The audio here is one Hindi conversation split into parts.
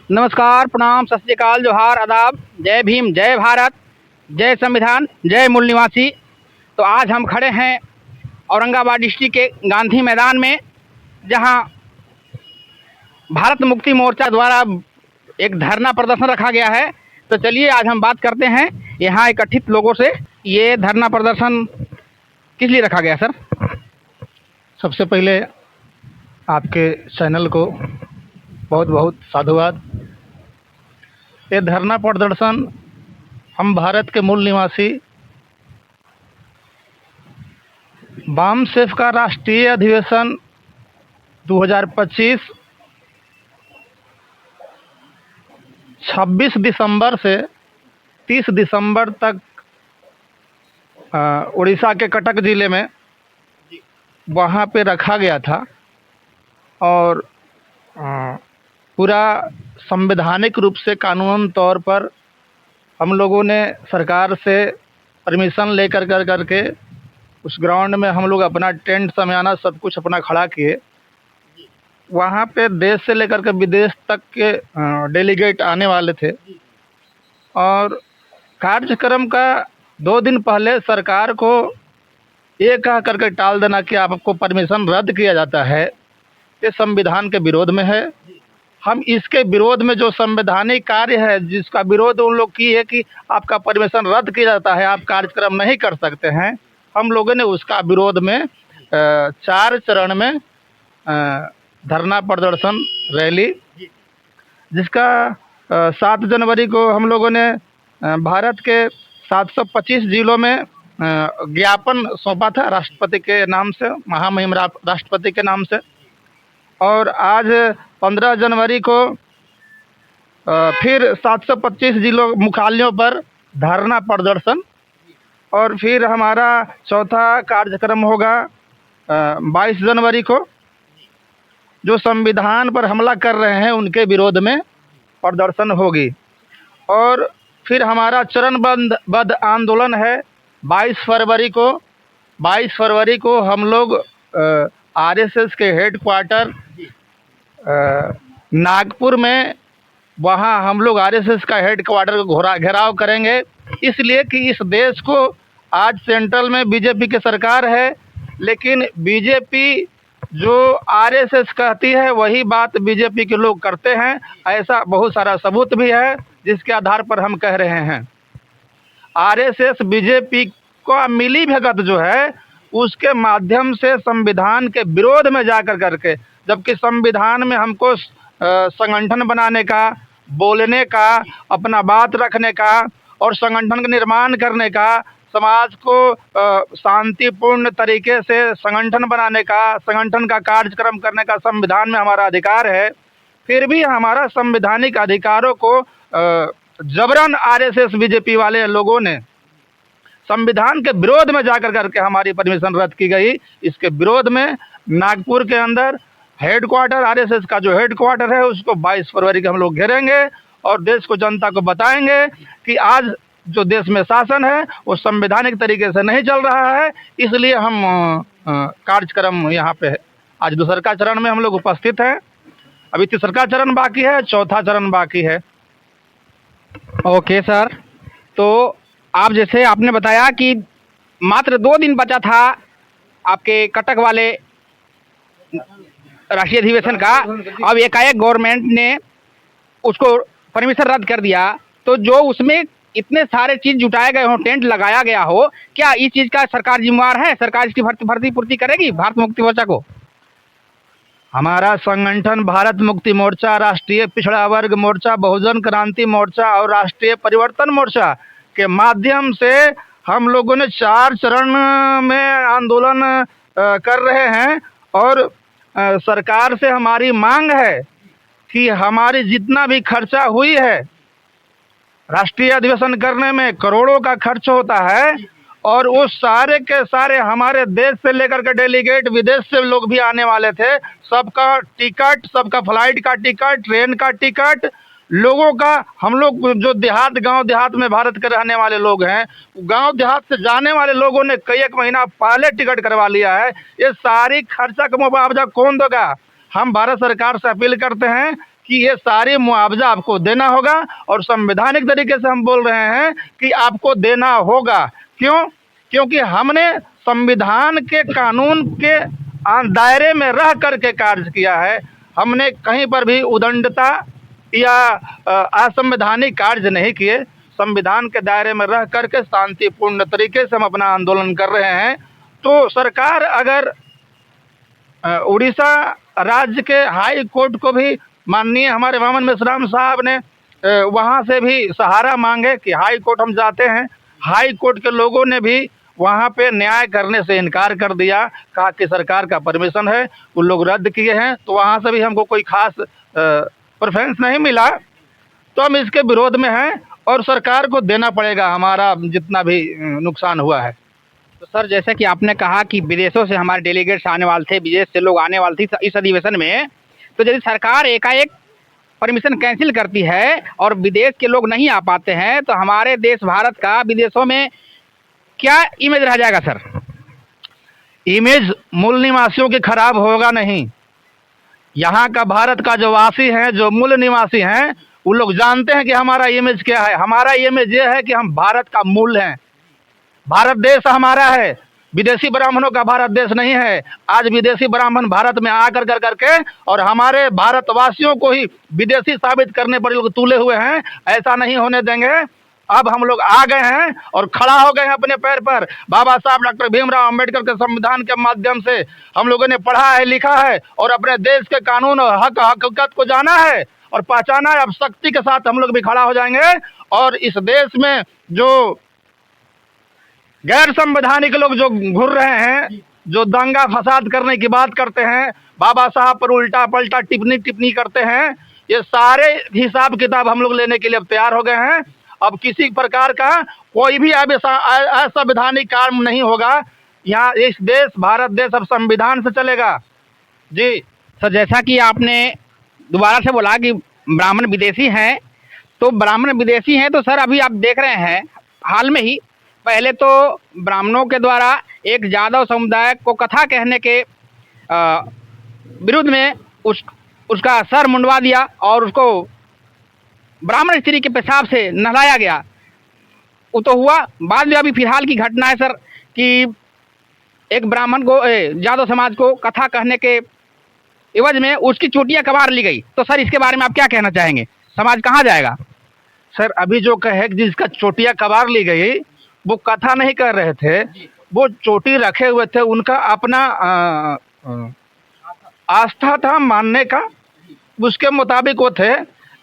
नमस्कार, प्रणाम, सत श्री अकाल, जोहार, आदाब, जय भीम, जय भारत, जय संविधान, जय मूल निवासी। तो आज हम खड़े हैं औरंगाबाद डिस्ट्रिक्ट के गांधी मैदान में, जहां भारत मुक्ति मोर्चा द्वारा एक धरना प्रदर्शन रखा गया है। तो चलिए आज हम बात करते हैं यहाँ एकत्रित लोगों से। ये धरना प्रदर्शन किस लिए रखा गया सर? सबसे पहले आपके चैनल को बहुत बहुत साधुवाद। ये धरना प्रदर्शन हम भारत के मूल निवासी वामसेफ का राष्ट्रीय अधिवेशन 2025 26 दिसंबर से 30 दिसंबर तक उड़ीसा के कटक ज़िले में वहाँ पे रखा गया था और पूरा संवैधानिक रूप से कानूनन तौर पर हम लोगों ने सरकार से परमिशन लेकर करके उस ग्राउंड में हम लोग अपना टेंट समियाना सब कुछ अपना खड़ा किए। वहाँ पे देश से लेकर के विदेश तक के डेलीगेट आने वाले थे और कार्यक्रम का 2 दिन पहले सरकार को ये कह करके टाल देना कि आपको परमिशन रद्द किया जाता है, ये संविधान के विरोध में है। हम इसके विरोध में जो संवैधानिक कार्य है जिसका विरोध उन लोग की है कि आपका परमिशन रद्द किया जाता है, आप कार्यक्रम नहीं कर सकते हैं, हम लोगों ने उसका विरोध में 4 चरण में धरना प्रदर्शन रैली, जिसका 7 जनवरी को हम लोगों ने भारत के 725 जिलों में ज्ञापन सौंपा था राष्ट्रपति के नाम से, महामहिम राष्ट्रपति के नाम से। और आज 15 जनवरी को फिर 725 जिलों मुख्यालयों पर धरना प्रदर्शन, और फिर हमारा चौथा कार्यक्रम होगा 22 जनवरी को, जो संविधान पर हमला कर रहे हैं उनके विरोध में प्रदर्शन होगी। और फिर हमारा चरणबद्ध आंदोलन है 22 फरवरी को। 22 फरवरी को हम लोग आरएसएस के हेडक्वार्टर नागपुर में, वहाँ हम लोग आरएसएस का हेडक्वार्टर को घेराव करेंगे, इसलिए कि इस देश को आज सेंट्रल में बीजेपी की सरकार है, लेकिन बीजेपी जो आरएसएस कहती है वही बात बीजेपी के लोग करते हैं। ऐसा बहुत सारा सबूत भी है जिसके आधार पर हम कह रहे हैं। आरएसएस बीजेपी का मिली भगत जो है उसके माध्यम से संविधान के विरोध में जाकर करके, जबकि संविधान में हमको संगठन बनाने का, बोलने का, अपना बात रखने का और संगठन का निर्माण करने का, समाज को शांतिपूर्ण तरीके से संगठन बनाने का, संगठन का कार्यक्रम करने का संविधान में हमारा अधिकार है। फिर भी हमारा संवैधानिक अधिकारों को जबरन आरएसएस बीजेपी वाले लोगों ने संविधान के विरोध में जाकर करके हमारी परमिशन रद्द की गई। इसके विरोध में नागपुर के अंदर हेडक्वार्टर, आरएसएस का जो हेडक्वार्टर है उसको 22 फरवरी को हम लोग घेरेंगे और देश को, जनता को बताएंगे कि आज जो देश में शासन है वो संवैधानिक तरीके से नहीं चल रहा है। इसलिए हम कार्यक्रम यहाँ पे आज दूसरा चरण में हम लोग उपस्थित हैं। अभी तीसरा चरण बाकी है, चौथा चरण बाकी है। ओके सर, तो आप जैसे आपने बताया कि मात्र 2 दिन बचा था आपके कटक वाले राष्ट्रीय अधिवेशन का, अब एकाएक गवर्नमेंट ने उसको परमिशन रद्द कर दिया। तो जो उसमें इतने सारे चीज़ जुटाए गए हों, टेंट लगाया गया हो, क्या इस चीज़ का सरकार जिम्मेवार है? सरकार इसकी भर्ती पूर्ति करेगी भारत मुक्ति मोर्चा को? हमारा संगठन भारत मुक्ति मोर्चा, राष्ट्रीय पिछड़ा वर्ग मोर्चा, बहुजन क्रांति मोर्चा और राष्ट्रीय परिवर्तन मोर्चा के माध्यम से हम लोगों ने 4 चरण में आंदोलन कर रहे हैं। और सरकार से हमारी मांग है कि हमारी जितना भी खर्चा हुई है, राष्ट्रीय अधिवेशन करने में करोड़ों का खर्च होता है, और उस सारे के सारे हमारे देश से लेकर के डेलीगेट, विदेश से लोग भी आने वाले थे, सबका टिकट, सबका फ्लाइट का टिकट, ट्रेन का टिकट, लोगों का, हम लोग जो गांव देहात में भारत के रहने वाले लोग हैं, गांव देहात से जाने वाले लोगों ने कई एक महीना पहले टिकट करवा लिया है। ये सारी खर्चा का मुआवजा कौन देगा? हम भारत सरकार से अपील करते हैं कि ये सारी मुआवजा आपको देना होगा, और संवैधानिक तरीके से हम बोल रहे हैं कि आपको देना होगा। क्यों? क्योंकि हमने संविधान के कानून के दायरे में रह करके कार्य किया है। हमने कहीं पर भी उदंडता या असंवैधानिक कार्य नहीं किए। संविधान के दायरे में रह करके शांतिपूर्ण तरीके से हम अपना आंदोलन कर रहे हैं। तो सरकार अगर उड़ीसा राज्य के हाई कोर्ट को भी, माननीय हमारे वामन मेश्राम साहब ने वहाँ से भी सहारा मांगे कि हाई कोर्ट हम जाते हैं, हाई कोर्ट के लोगों ने भी वहाँ पे न्याय करने से इनकार कर दिया, कहा कि सरकार का परमिशन है, वो लोग रद्द किए हैं। तो वहाँ से भी हमको कोई खास प्रेफरेंस नहीं मिला, तो हम इसके विरोध में हैं और सरकार को देना पड़ेगा हमारा जितना भी नुकसान हुआ है। तो सर, जैसे कि आपने कहा कि विदेशों से हमारे डेलीगेट्स आने वाले थे, विदेश से लोग आने वाले थे इस अधिवेशन में, तो यदि सरकार एकाएक परमिशन कैंसिल करती है और विदेश के लोग नहीं आ पाते हैं, तो हमारे देश भारत का विदेशों में क्या इमेज रह जाएगा सर? इमेज मूल निवासियों की खराब होगा नहीं। यहाँ का भारत का जो वासी हैं, जो मूल निवासी हैं, वो लोग जानते हैं कि हमारा इमेज क्या है। हमारा इमेज ये है कि हम भारत का मूल हैं, भारत देश हमारा है, विदेशी ब्राह्मणों का भारत देश नहीं है। आज विदेशी ब्राह्मण भारत में आकर कर करके और हमारे भारतवासियों को ही विदेशी साबित करने पर लोग तुले हुए हैं। ऐसा नहीं होने देंगे। अब हम लोग आ गए हैं और खड़ा हो गए हैं अपने पैर पर। बाबा साहब डॉक्टर भीमराव अंबेडकर के संविधान के माध्यम से हम लोगों ने पढ़ा है, लिखा है और अपने देश के कानून और हक हकीकत को जाना है और पहचाना है। अब शक्ति के साथ हम लोग भी खड़ा हो जाएंगे और इस देश में जो गैर संवैधानिक लोग जो घुर रहे हैं, जो दंगा फसाद करने की बात करते हैं, बाबा साहब पर उल्टा पलटा टिप्पणी करते हैं, ये सारे हिसाब किताब हम लोग लेने के लिए अब तैयार हो गए हैं। अब किसी प्रकार का कोई भी असंवैधानिक काम नहीं होगा। यहाँ इस देश भारत देश अब संविधान से चलेगा। जी सर, जैसा कि आपने दोबारा से बोला कि ब्राह्मण विदेशी हैं, तो ब्राह्मण विदेशी हैं तो सर अभी आप देख रहे हैं हाल में ही, पहले तो ब्राह्मणों के द्वारा एक यादव समुदाय को कथा कहने के विरुद्ध में उसका सर मुंडवा दिया और उसको ब्राह्मण स्त्री के पेशाब से नहलाया गया। वो तो हुआ। बाद में अभी फिलहाल की घटना है सर कि एक ब्राह्मण को यादव समाज को कथा कहने के एवज में उसकी चोटियाँ कबार ली गई। तो सर इसके बारे में आप क्या कहना चाहेंगे? समाज कहाँ जाएगा? सर, अभी जो कहे जिसका चोटियाँ कबार ली गई, वो कथा नहीं कर रहे थे, वो चोटी रखे हुए थे। उनका अपना आस्था था मानने का, उसके मुताबिक वो थे।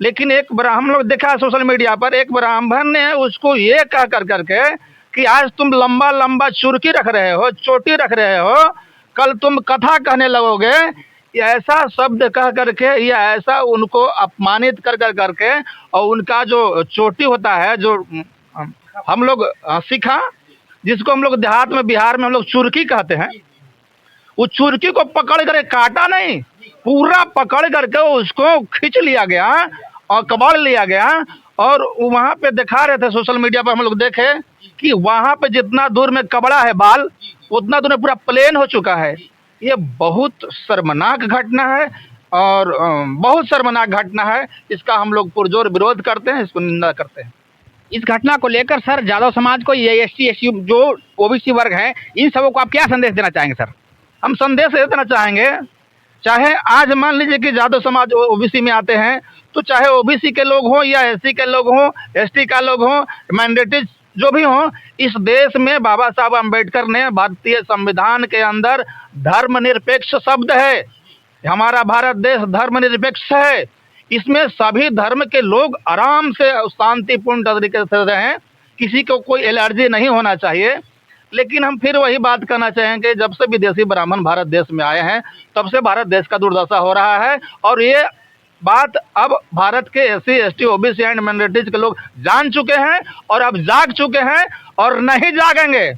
लेकिन एक हम लोग देखा सोशल मीडिया पर, एक ब्राह्मण ने उसको ये कह कर करके कि आज तुम लंबा लंबा चुरकी रख रहे हो, चोटी रख रहे हो, कल तुम कथा कहने लगोगे, ऐसा शब्द कह करके या ऐसा उनको अपमानित कर कर करके, और उनका जो चोटी होता है, जो हम लोग सीखा, जिसको हम लोग देहात में बिहार में हम लोग चुरकी कहते हैं, उस चुरकी को पकड़ कर काटा नहीं, पूरा पकड़ करके उसको खींच लिया गया और कबाड़ लिया गया। और वहाँ पे दिखा रहे थे सोशल मीडिया पर, हम लोग देखे कि वहाँ पे जितना दूर में कबड़ा है बाल, उतना दूर में पूरा प्लेन हो चुका है। ये बहुत शर्मनाक घटना है और बहुत शर्मनाक घटना है। इसका हम लोग पुरजोर विरोध करते हैं, इसको निंदा करते हैं। इस घटना को लेकर सर यादव समाज को, ये ST SC जो OBC वर्ग हैं, इन सबों को आप क्या संदेश देना चाहेंगे सर? हम संदेश देना चाहेंगे, चाहे आज मान लीजिए कि यादव समाज OBC में आते हैं, तो चाहे OBC के लोग हों या SC के लोग हों, ST का लोग हों, माइनॉरिटीज जो भी हों, इस देश में बाबा साहब अम्बेडकर ने भारतीय संविधान के अंदर धर्मनिरपेक्ष शब्द है। हमारा भारत देश धर्मनिरपेक्ष है। इसमें सभी धर्म के लोग आराम से शांतिपूर्ण तरीके से रहें, किसी को कोई एलर्जी नहीं होना चाहिए। लेकिन हम फिर वही बात करना चाहेंगे, जब से विदेशी ब्राह्मण भारत देश में आए हैं, तब से भारत देश का दुर्दशा हो रहा है। और ये बात अब भारत के SC ST OBC and minorities के लोग जान चुके हैं और अब जाग चुके हैं और नहीं जागेंगे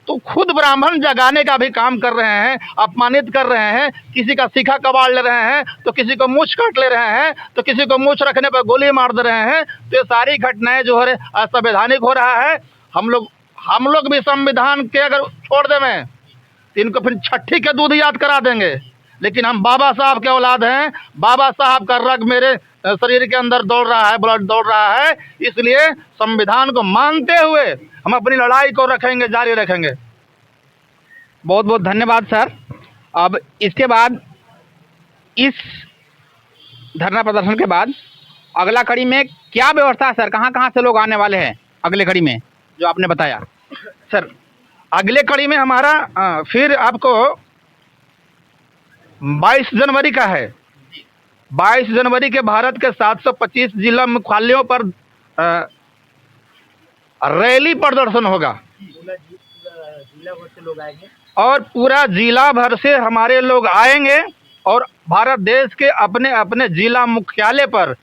तो खुद ब्राह्मण जगाने का भी काम कर रहे हैं, अपमानित कर रहे हैं। किसी का सीखा कबाड़ ले रहे हैं, तो किसी को मूछ काट ले रहे हैं, तो किसी को मूछ रखने पर गोली मार दे रहे हैं। तो ये सारी घटनाएं जो है असंवैधानिक हो रहा है। हम लोग भी संविधान के अगर छोड़ दें तो इनको फिर छठी के दूध याद करा देंगे। लेकिन हम बाबा साहब के औलाद हैं। बाबा साहब का रग मेरे शरीर के अंदर दौड़ रहा है, ब्लड दौड़ रहा है। इसलिए संविधान को मानते हुए हम अपनी लड़ाई को रखेंगे, जारी रखेंगे। बहुत बहुत धन्यवाद सर। अब इसके बाद, इस धरना प्रदर्शन के बाद अगला कड़ी में क्या व्यवस्था है सर? कहाँ कहाँ से लोग आने वाले हैं अगले कड़ी में, जो आपने बताया? सर अगले कड़ी में हमारा फिर आपको 22 जनवरी का है। 22 जनवरी के भारत के 725 जिला मुख्यालयों पर रैली प्रदर्शन होगा और पूरा जिला भर से हमारे लोग आएंगे और भारत देश के अपने अपने जिला मुख्यालय पर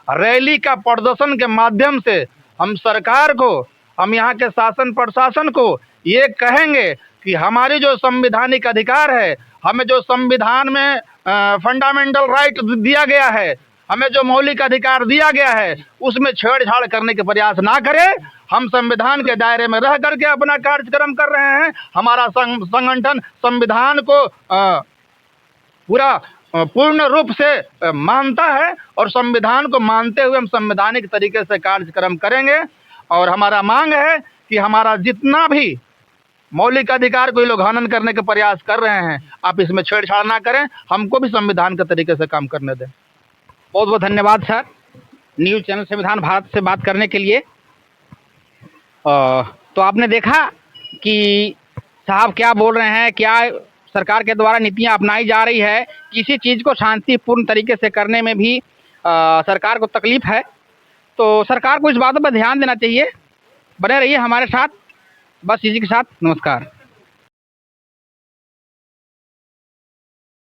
रैली का प्रदर्शन के माध्यम से हम सरकार को, हम यहाँ के शासन प्रशासन को ये कहेंगे कि हमारी जो संवैधानिक अधिकार है, हमें जो संविधान में फंडामेंटल राइट दिया गया है, हमें जो मौलिक अधिकार दिया गया है, उसमें छेड़छाड़ करने के प्रयास ना करें। हम संविधान के दायरे में रह करके अपना कार्यक्रम कर रहे हैं। हमारा संगठन संविधान को पूरा पूर्ण रूप से मानता है और संविधान को मानते हुए हम संवैधानिक तरीके से कार्यक्रम करेंगे। और हमारा मांग है कि हमारा जितना भी मौलिक अधिकार को ये लोग हनन करने के प्रयास कर रहे हैं, आप इसमें छेड़छाड़ ना करें, हमको भी संविधान के तरीके से काम करने दें। बहुत बहुत धन्यवाद सर, न्यूज़ चैनल संविधान भारत से बात करने के लिए। तो आपने देखा कि साहब क्या बोल रहे हैं, क्या सरकार के द्वारा नीतियां अपनाई जा रही है। किसी चीज़ को शांतिपूर्ण तरीके से करने में भी सरकार को तकलीफ है, तो सरकार को इस बातों पर ध्यान देना चाहिए। बने रहिए हमारे साथ। बस इसी के साथ नमस्कार।